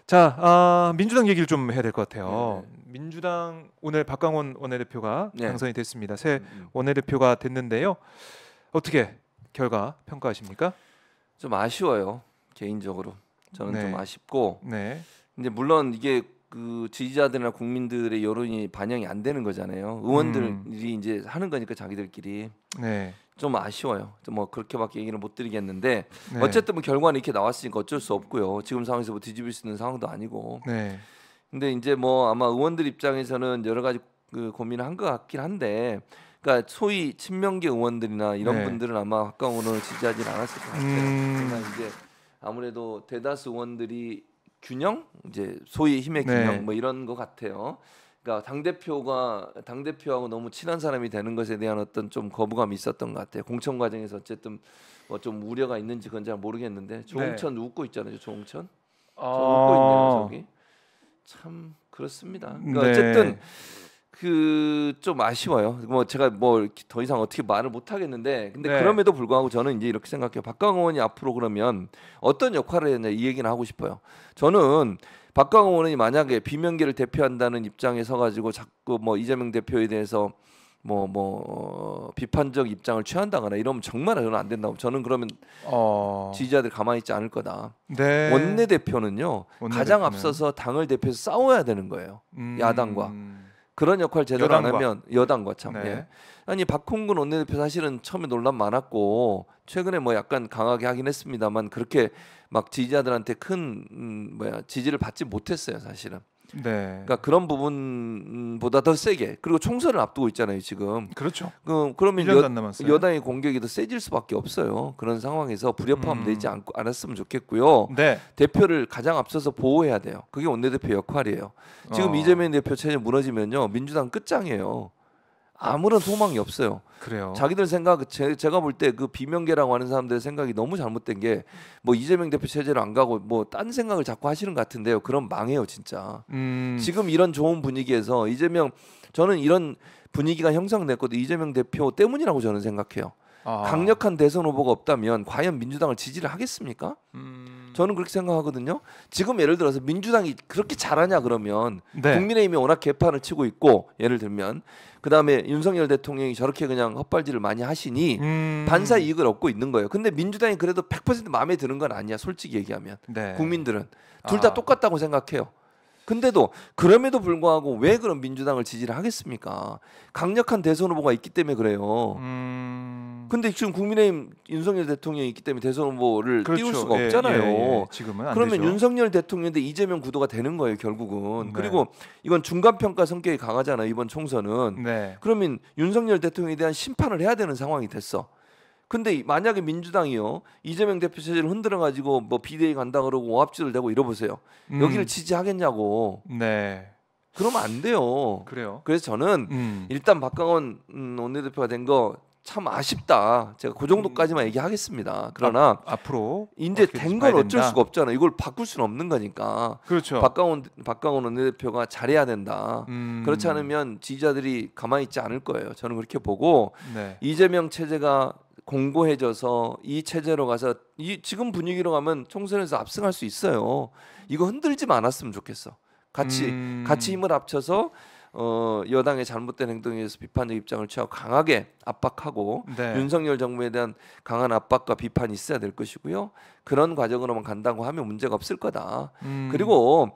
자, 민주당 얘기를 좀 해야 될 것 같아요. 네. 민주당 오늘 박강원 원내대표가 네. 당선이 됐습니다. 새 원내대표가 됐는데요. 어떻게 결과 평가하십니까? 좀 아쉬워요. 개인적으로 저는 네. 좀 아쉽고, 네. 근데 물론 이게 그 지지자들이나 국민들의 여론이 반영이 안 되는 거잖아요. 의원들이 이제 하는 거니까 자기들끼리 네. 좀 아쉬워요. 뭐 그렇게밖에 얘기를 못 드리겠는데, 네. 어쨌든 뭐 결과는 이렇게 나왔으니까 어쩔 수 없고요. 지금 상황에서 뭐 뒤집을 수 있는 상황도 아니고. 네. 근데 이제 뭐 아마 의원들 입장에서는 여러 가지 그 고민을 한 것 같긴 한데, 그러니까 소위 친명계 의원들이나 이런 네. 분들은 아마 박강원 의원을 지지하지는 않았을 것 같아요. 그러나 이제 아무래도 대다수 의원들이 균형, 이제 소위 힘의 네. 균형 뭐 이런 것 같아요. 그러니까 당대표하고 너무 친한 사람이 되는 것에 대한 어떤 좀 거부감이 있었던 것 같아요. 공천 과정에서 어쨌든 뭐 좀 우려가 있는지 그건 잘 모르겠는데, 조홍천 웃고 있잖아요. 조홍천. 저 웃고 있네요, 저기. 참 그렇습니다. 그러니까 네. 어쨌든 그 좀 아쉬워요. 뭐 제가 뭐 더 이상 어떻게 말을 못 하겠는데, 근데 네. 그럼에도 불구하고 저는 이제 이렇게 생각해요. 박강원 의원이 앞으로 그러면 어떤 역할을 했냐 이 얘기는 하고 싶어요. 저는 박강원 의원이 만약에 비명계를 대표한다는 입장에 서가지고 자꾸 뭐 이재명 대표에 대해서 비판적 입장을 취한다거나 이러면 정말 저는 안 된다고. 저는 그러면 지지자들 가만히 있지 않을 거다. 네. 원내대표는요, 가장 앞서서 당을 대표해서 싸워야 되는 거예요. 야당과. 그런 역할 제대로 여당과. 안 하면 여당과 참. 네. 예. 아니 박홍근 원내대표 사실은 처음에 논란 많았고 최근에 뭐 약간 강하게 하긴 했습니다만, 그렇게 막 지지자들한테 큰 지지를 받지 못했어요 사실은. 네. 그러니까 그런 부분보다 더 세게, 그리고 총선을 앞두고 있잖아요 지금. 그렇죠. 그러면 1년도 안 남았어요. 여당의 공격이 더 세질 수밖에 없어요. 그런 상황에서 불협화음 내지 않았으면 좋겠고요. 네. 대표를 가장 앞서서 보호해야 돼요. 그게 원내대표 역할이에요. 지금 이재명 대표 체제 무너지면요, 민주당 끝장이에요. 아무런 소망이 없어요. 그래요. 자기들 생각, 제가 볼 때 그 비명계라고 하는 사람들의 생각이 너무 잘못된 게, 뭐 이재명 대표 체제로 안 가고 뭐 딴 생각을 자꾸 하시는 것 같은데요. 그럼 망해요 진짜. 지금 이런 좋은 분위기에서 저는 이런 분위기가 형성됐거든요. 이재명 대표 때문이라고 저는 생각해요. 강력한 대선 후보가 없다면 과연 민주당을 지지를 하겠습니까? 저는 그렇게 생각하거든요. 지금 예를 들어서 민주당이 그렇게 잘하냐 그러면, 네. 국민의힘이 워낙 개판을 치고 있고, 예를 들면 그 다음에 윤석열 대통령이 저렇게 그냥 헛발질을 많이 하시니 반사 이익을 얻고 있는 거예요. 근데 민주당이 그래도 100% 마음에 드는 건 아니야 솔직히 얘기하면. 네. 국민들은 둘 다 똑같다고 생각해요. 근데도 그럼에도 불구하고 왜 그럼 민주당을 지지를 하겠습니까? 강력한 대선 후보가 있기 때문에 그래요. 근데 지금 국민의힘 윤석열 대통령이 있기 때문에 대선 후보를 그렇죠. 띄울 수가 예, 없잖아요. 예. 지금은 안 그러면 되죠. 윤석열 대통령 대 이재명 구도가 되는 거예요 결국은. 네. 그리고 이건 중간평가 성격이 강하잖아요 이번 총선은. 네. 그러면 윤석열 대통령에 대한 심판을 해야 되는 상황이 됐어. 근데 만약에 민주당이요, 이재명 대표 체제를 흔들어 가지고 뭐 비대위 간다 그러고 오합지졸 되고 이러보세요. 여기를 지지하겠냐고. 네. 그러면 안 돼요. 그래요. 그래서 저는 일단 박강원 원내대표가 된 거 참 아쉽다. 제가 그 정도까지만 얘기하겠습니다. 그러나 앞으로 이제 된 건 어쩔 수가 없잖아. 이걸 바꿀 수는 없는 거니까. 그렇죠. 박강원 원내대표가 잘해야 된다. 그렇지 않으면 지지자들이 가만히 있지 않을 거예요. 저는 그렇게 보고, 네. 이재명 체제가 공고해져서 이 체제로 가서 지금 분위기로 가면 총선에서 압승할 수 있어요. 이거 흔들지만 않았으면 좋겠어. 같이 힘을 합쳐서 여당의 잘못된 행동에 대해서 비판적 입장을 취하고 강하게 압박하고, 네. 윤석열 정부에 대한 강한 압박과 비판이 있어야 될 것이고요. 그런 과정으로만 간다고 하면 문제가 없을 거다. 그리고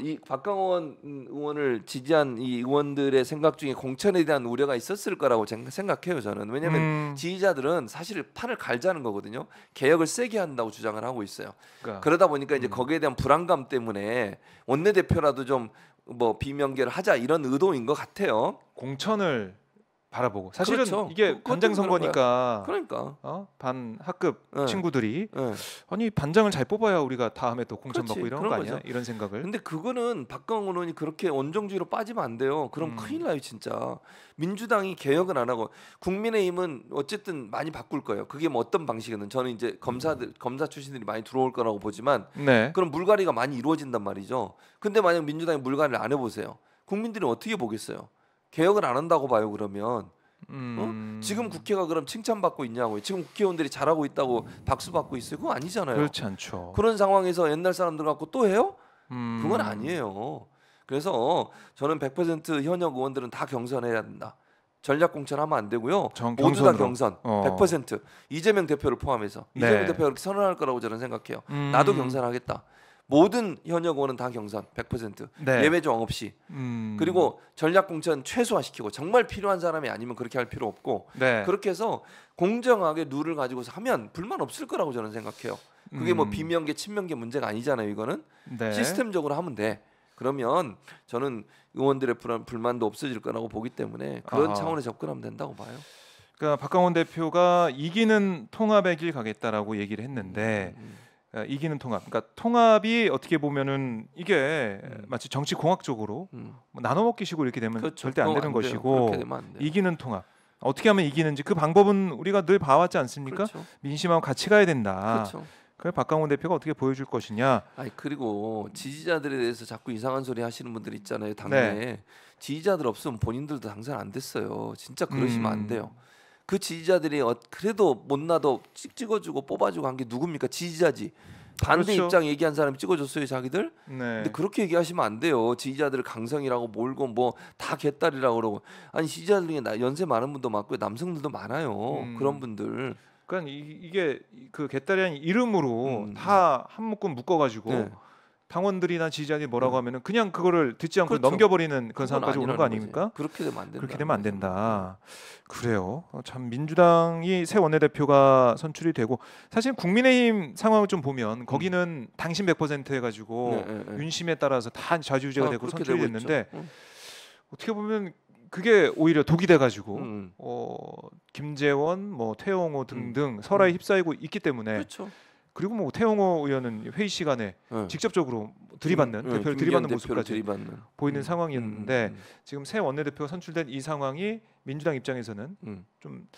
이 박강원 의원을 지지한 이 의원들의 생각 중에 공천에 대한 우려가 있었을 거라고 생각해요 저는. 왜냐하면 지지자들은 사실 판을 갈자는 거거든요. 개혁을 세게 한다고 주장을 하고 있어요. 그러다 보니까 이제 거기에 대한 불안감 때문에 원내대표라도 좀 뭐 비명계를 하자 이런 의도인 것 같아요. 공천을 바라보고 사실은 그렇죠. 이게 반장 선거니까 그러니까 반 학급 네. 친구들이 네. 아니 반장을 잘 뽑아야 우리가 다음에 또 공천 그렇지, 받고 이런 그런 거 아니야? 거죠. 이런 생각을. 근데 그거는 박강원 의원이 그렇게 원정주의로 빠지면 안 돼요. 그럼 큰일 나요 진짜. 민주당이 개혁을 안 하고 국민의힘은 어쨌든 많이 바꿀 거예요. 그게 뭐 어떤 방식이든 저는 이제 검사 출신들이 많이 들어올 거라고 보지만, 네. 그럼 물갈이가 많이 이루어진단 말이죠. 근데 만약 민주당이 물갈이를 안 해보세요. 국민들이 어떻게 보겠어요? 개혁을 안 한다고 봐요 그러면. 지금 국회가 그럼 칭찬받고 있냐고요. 지금 국회의원들이 잘하고 있다고 박수 받고 있어요. 그거 아니잖아요. 그렇지 않죠. 그런 상황에서 옛날 사람들 갖고 또 해요? 그건 아니에요. 그래서 저는 100% 현역 의원들은 다 경선해야 된다. 전략 공천하면 안 되고요. 모두 다 경선으로. 경선. 100%. 이재명 대표를 포함해서. 네. 이재명 대표가 그렇게 선언할 거라고 저는 생각해요. 음. 나도 경선하겠다. 모든 현역 의원은 다 경선 100%. 네. 예외 조항 없이. 그리고 전략 공천 최소화시키고 정말 필요한 사람이 아니면 그렇게 할 필요 없고 네. 그렇게 해서 공정하게 룰을 가지고서 하면 불만 없을 거라고 저는 생각해요. 그게 뭐 비명계 친명계 문제가 아니잖아요. 이거는 네. 시스템적으로 하면 돼. 그러면 저는 의원들의 불만도 없어질 거라고 보기 때문에 그런 아하. 차원에 접근하면 된다고 봐요. 그러니까 박강원 대표가 이기는 통합의 길 가겠다라고 얘기를 했는데 이기는 통합. 그러니까 통합이 어떻게 보면은 이게 마치 정치 공학적으로 뭐 나눠 먹기식으로 이렇게 되면 그렇죠. 절대 안 그거 되는 안 돼요. 것이고 그렇게 되면 안 돼요. 이기는 통합. 어떻게 하면 이기는지 그 방법은 우리가 늘 봐왔지 않습니까? 그렇죠. 민심하고 같이 가야 된다. 그렇죠. 그걸 박강원 대표가 어떻게 보여줄 것이냐. 아니 그리고 지지자들에 대해서 자꾸 이상한 소리 하시는 분들 있잖아요. 당내에 지지자들 없으면 본인들도 당선 안 됐어요. 진짜 그러시면 안 돼요. 그 지지자들이 그래도 못나도 찍어주고 뽑아주고 한 게 누굽니까? 지지자지. 반대 그렇죠. 입장 얘기한 사람이 찍어줬어요, 자기들. 네. 근데 그렇게 얘기하시면 안 돼요. 지지자들을 강성이라고 몰고 뭐 다 개딸이라고 그러고. 아니 지지자들 중에 연세 많은 분도 많고 남성들도 많아요. 그런 분들. 그러니까 이게 그 개딸이라는 이름으로 다 한 묶음 묶어가지고 네. 당원들이나 지지자들이 뭐라고 하면은 그냥 그거를 듣지 않고 그렇죠. 넘겨버리는 그런 그건 상황까지 오는 거 아니라는 아닙니까? 거지. 그렇게 되면 안 된다. 그렇게 되면 안 된다. 그래요. 참 민주당이 새 원내대표가 선출이 되고 사실 국민의힘 상황을 좀 보면 거기는 당신 100% 해가지고 윤심에 따라서 다 좌지우지가 되고 그렇게 선출이 되고 됐는데 있죠. 어떻게 보면 그게 오히려 독이 돼가지고 김재원, 뭐 태영호 등등 설화에 휩싸이고 있기 때문에 그렇죠. 그리고 뭐 태영호 의원은 회의 시간에 직접적으로 들이받는 대표를 들이받는 모습까지 들이받는. 보이는 상황이었는데 지금 새 원내대표가 선출된 이 상황이 민주당 입장에서는 좀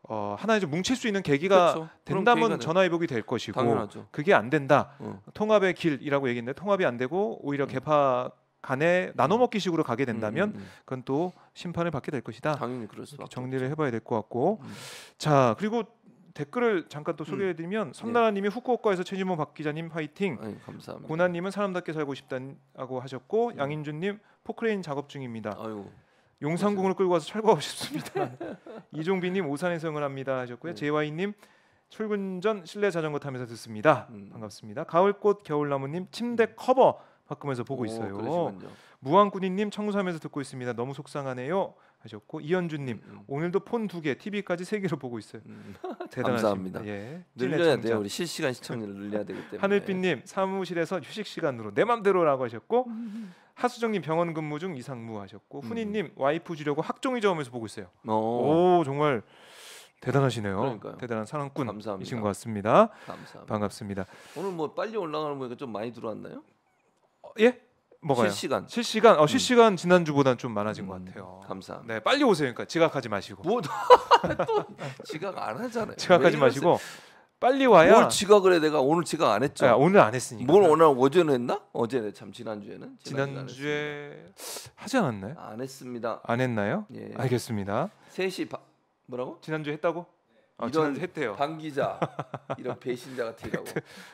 하나의 좀 뭉칠 수 있는 계기가 그렇죠. 된다면 전화위복이 될 것이고 당연하죠. 그게 안 된다. 통합의 길이라고 얘기했는데 통합이 안 되고 오히려 개파 간에 나눠먹기식으로 가게 된다면 그건 또 심판을 받게 될 것이다. 당연히 그럴 수밖에 정리를 해봐야 될 것 같고 자 그리고 댓글을 잠깐 또 소개해드리면 선나라님이 후쿠오카에서 최진모 박 기자님 화이팅. 아유, 감사합니다. 고나님은 사람답게 살고 싶다고 하셨고 양인준님 포크레인 작업 중입니다. 아유, 용산궁으로 끌고 와서 철거하고 싶습니다. 이종빈님 오산에서 응원합니다 하셨고요. 제이와이님 출근 전 실내 자전거 타면서 듣습니다. 반갑습니다. 가을꽃 겨울나무님 침대 커버 바꾸면서 보고 있어요. 그러시군요. 무한꾸니님 청소하면서 듣고 있습니다. 너무 속상하네요 하셨고 이현주님 오늘도 폰 2개, TV까지 3개로 보고 있어요. 대단하십니다. 감사합니다. 예, 늘려야 돼요. 우리 실시간 시청률을 늘려야 되기 때문에. 하늘빛님 사무실에서 휴식 시간으로 내 맘대로라고 하셨고 하수정님 병원 근무 중 이상무 하셨고 훈이님 와이프 주려고 학종이 저으면서 보고 있어요. 오 정말 대단하시네요. 그러니까요. 대단한 사랑꾼이신 감사합니다. 것 같습니다. 감사합니다. 반갑습니다. 오늘 뭐 빨리 올라가는 거니까 좀 많이 들어왔나요? 예? 뭐가요? 실시간. 실시간 지난주보다는 좀 많아진 것 같아요. 감사합니다. 네, 빨리 오세요. 그러니까 지각하지 마시고. 뭐 또 지각 안 하잖아요. 지각하지 왜 마시고 빨리 와야. 뭘 지각을 해? 내가 오늘 지각 안 했죠. 아, 오늘 안 했으니까. 뭘 오늘 어제는 했나? 어제 참 지난주에는 지난주에 하지 않았나요? 안 했습니다. 안 했나요? 예. 알겠습니다. 3시 뭐라고? 지난주에 했다고? 이런 지난주 했대요. 방 기자 이런 배신자 같으라고.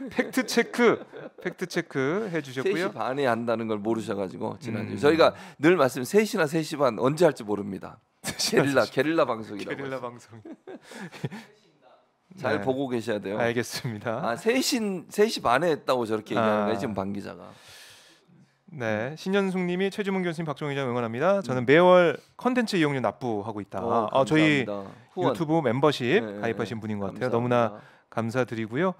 팩트 체크 해주셨고요. 3시 반에 한다는 걸 모르셔가지고 지난주 저희가 늘 말씀 3시나 3시 반 언제 할지 모릅니다. 게릴라 방송이라고. 게릴라 방송. 잘 네. 보고 계셔야 돼요. 알겠습니다. 아 3시 반에 했다고 저렇게 얘기하는 거예요 지금 방 기자가. 네, 신현숙님이 최지문 교수님, 박종희 기자 응원합니다. 저는 매월 컨텐츠 이용료 납부하고 있다. 저희 후원. 유튜브 멤버십 가입하신 분인 것 같아요. 감사합니다. 너무나 감사드리고요.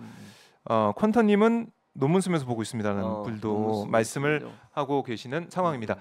퀀터님은 논문 쓰면서 보고 있습니다라는 글도 말씀을 하고 계시는 상황입니다.